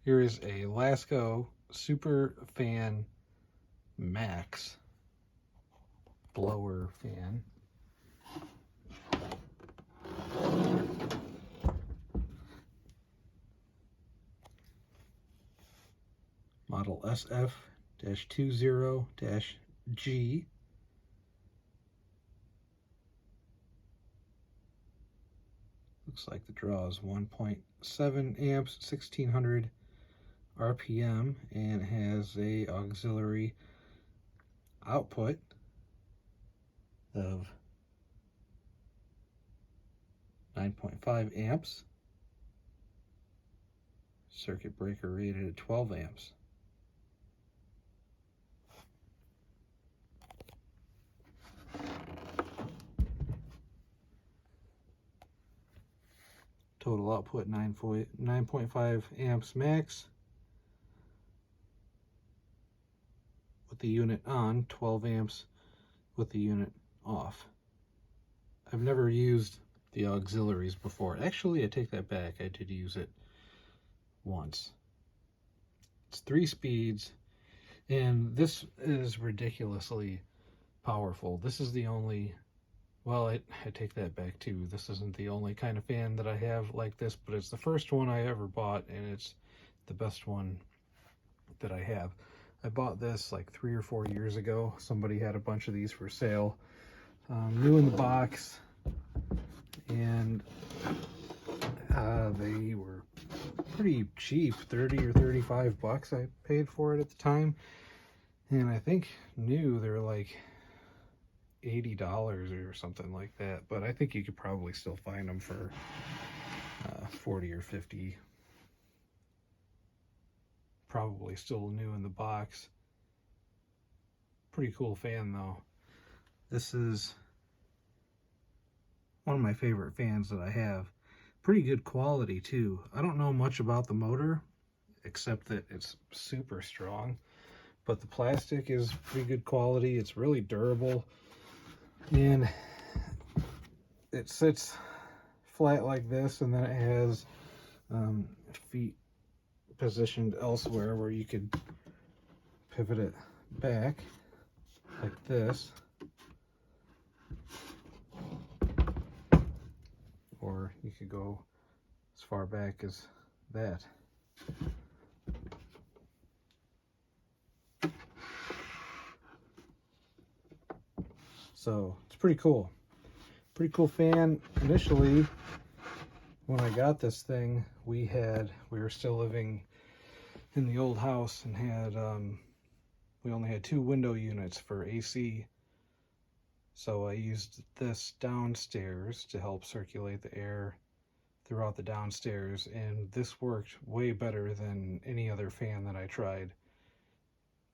Here is a Lasko Super Fan Max blower fan. Model SF-20-G. Looks like the draw is 1.7 amps, 1600 RPM, and it has a auxiliary output of 9.5 amps. Circuit breaker rated at 12 amps. Total output 9.5 amps max. With the unit on, 12 amps with the unit off. I've never used the auxiliaries before. Actually, I take that back. I did use it once. It's 3 speeds, and this is ridiculously powerful. This is the only, well, I take that back too. This isn't the only kind of fan that I have like this, but it's the first one I ever bought, and it's the best one that I have. I bought this like 3 or 4 years ago. Somebody had a bunch of these for sale, new in the box, and they were pretty cheap, 30 or 35 bucks I paid for it at the time. And I think new they're like $80 or something like that, but I think you could probably still find them for 40 or 50. Probably still new in the box. Pretty cool fan though. This is one of my favorite fans that I have. Pretty good quality too. I don't know much about the motor except that it's super strong, but the plastic is pretty good quality. It's really durable, and it sits flat like this, and then it has feet positioned elsewhere where you could pivot it back like this, or you could go as far back as that. So it's pretty cool. Pretty cool fan. Initially, when I got this thing, we were still living in the old house and had we only had 2 window units for AC. So I used this downstairs to help circulate the air throughout the downstairs, and this worked way better than any other fan that I tried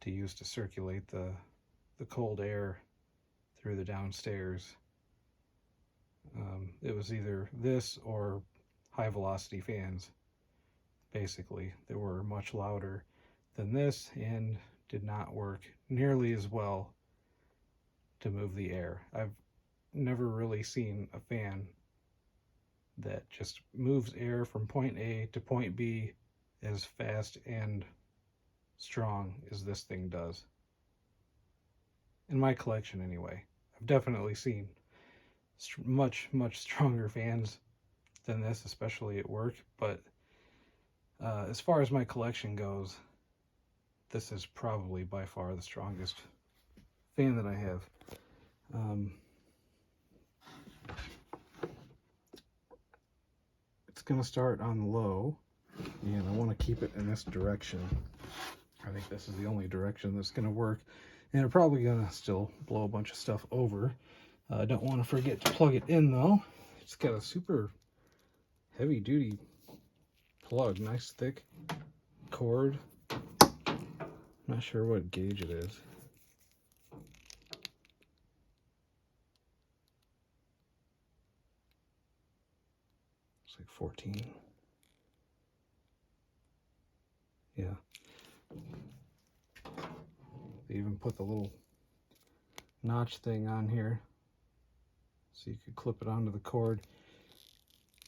to use to circulate the cold air through the downstairs. It was either this or high velocity fans. Basically, they were much louder than this and did not work nearly as well to move the air. I've never really seen a fan that just moves air from point A to point B as fast and strong as this thing does. In my collection anyway. I've definitely seen much stronger fans than this, especially at work, but as far as my collection goes, this is probably by far the strongest fan that I have. It's going to start on low, and I want to keep it in this direction. I think this is the only direction that's going to work, and I'm probably going to still blow a bunch of stuff over. I don't want to forget to plug it in though. It's got a super heavy duty plug, nice thick cord. Not sure what gauge it is. It's like 14. Yeah. They even put the little notch thing on here so you could clip it onto the cord.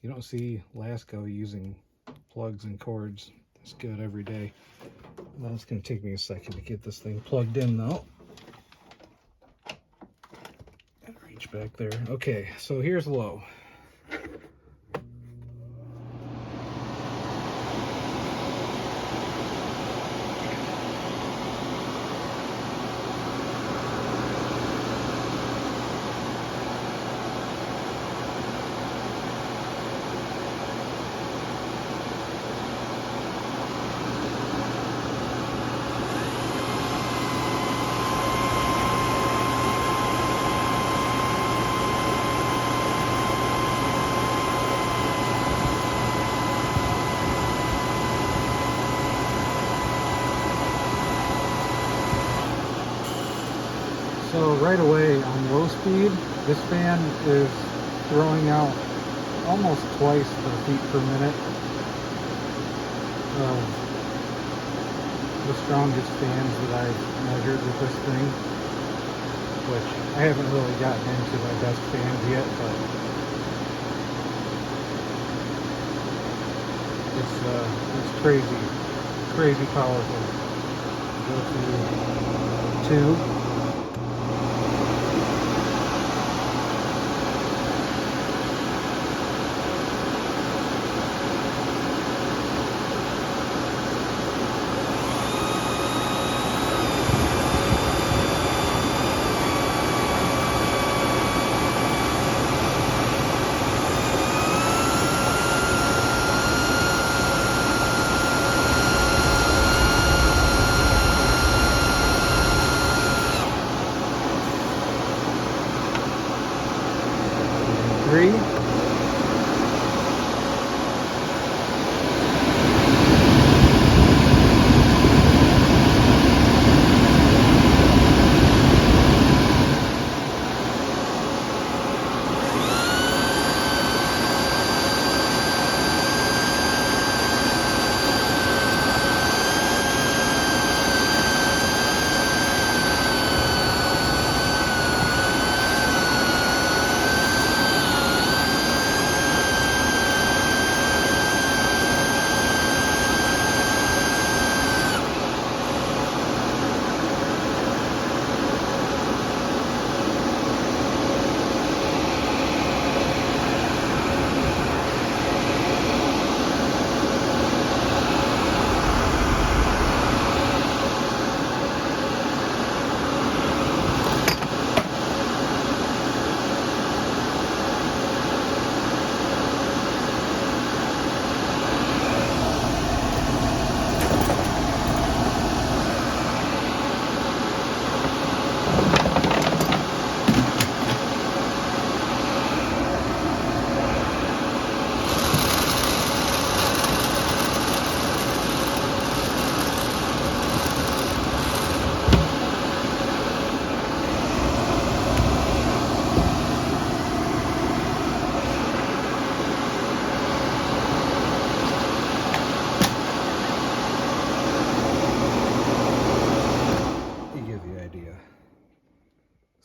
You don't see Lasko using plugs and cords It's good every day. It's going to take me a second to get this thing plugged in though. Gotta reach back there. Okay, so here's low. So right away on low speed, this fan is throwing out almost twice the feet per minute of the strongest fans that I've measured with this thing, which I haven't really gotten into my best fans yet, but it's crazy powerful. Go to 2. Three.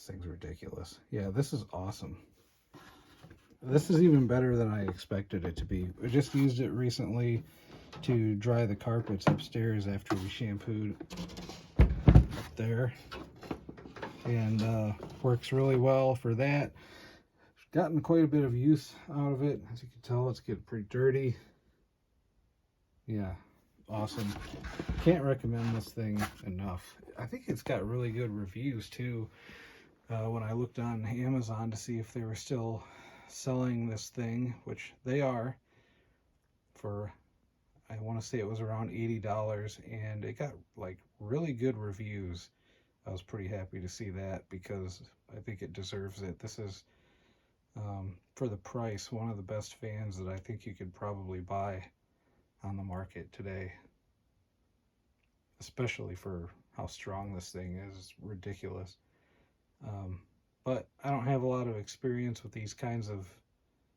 Thing's ridiculous. Yeah, this is awesome. This is even better than I expected it to be. I just used it recently to dry the carpets upstairs after we shampooed up there, and works really well for that. Gotten quite a bit of use out of it. As you can tell, it's getting pretty dirty. Yeah, awesome. Can't recommend this thing enough. I think it's got really good reviews too. When I looked on Amazon to see if they were still selling this thing, which they are, for, I want to say it was around $80, and it got like really good reviews. I was pretty happy to see that because I think it deserves it. This is, for the price, one of the best fans that I think you could probably buy on the market today, especially for how strong this thing is. It's ridiculous. But I don't have a lot of experience with these kinds of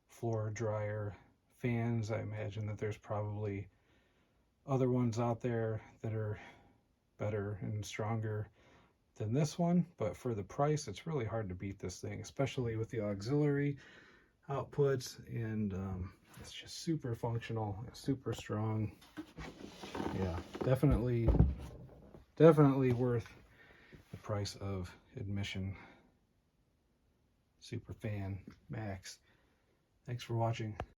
floor dryer fans. I imagine that there's probably other ones out there that are better and stronger than this one, but for the price, it's really hard to beat this thing, especially with the auxiliary outputs, and it's just super functional, super strong. yeah, definitely worth the price of admission. Super Fan Max. Thanks for watching.